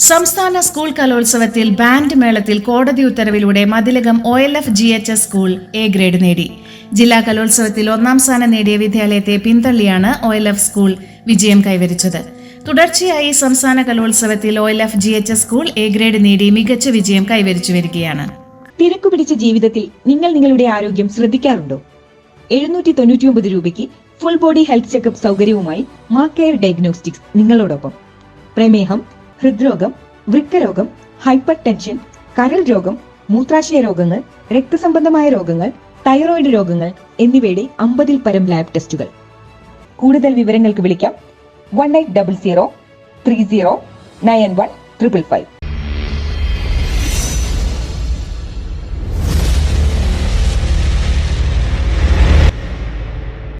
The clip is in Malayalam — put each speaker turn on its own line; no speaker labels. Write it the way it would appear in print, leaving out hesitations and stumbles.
സംസ്ഥാന സ്കൂൾ കലോത്സവത്തിൽ ബാൻഡ് മേളത്തിൽ കോടതി ഉത്തരവിലൂടെ Mathilakam OLF GHS school A grade നേടി. ജില്ലാ കലോത്സവത്തിൽ ഒന്നാം സ്ഥാനം നേടിയ വിദ്യാലയത്തെ പിന്തള്ളിയാണ് OLF സ്കൂൾ വിജയം കൈവരിച്ചത്. തുടർച്ചയായി സംസ്ഥാന കലോത്സവത്തിൽ OLF GHS school A grade നേടി മികച്ച വിജയം കൈവരിച്ചു വരികയാണ്.
തിരക്കുപിടിച്ച ജീവിതത്തിൽ നിങ്ങൾ നിങ്ങളുടെ ആരോഗ്യം ശ്രദ്ധിക്കാറുണ്ടോ? 799 രൂപയ്ക്ക് full body health checkup സൗകര്യവുമായി മാക്കെയർ diagnostics നിങ്ങളോടൊപ്പം. പ്രമേഹം, ഹൃദ്രോഗം, വൃക്കരോഗം, ഹൈപ്പർ ടെൻഷൻ, കരൾ രോഗം, മൂത്രാശയ രോഗങ്ങൾ, രക്തസംബന്ധമായ രോഗങ്ങൾ, തൈറോയിഡ് രോഗങ്ങൾ എന്നിവയുടെ 50-ൽ പരം ലാബ് ടെസ്റ്റുകൾ. കൂടുതൽ വിവരങ്ങൾക്ക് വിളിക്കാം 1800 30 91 555.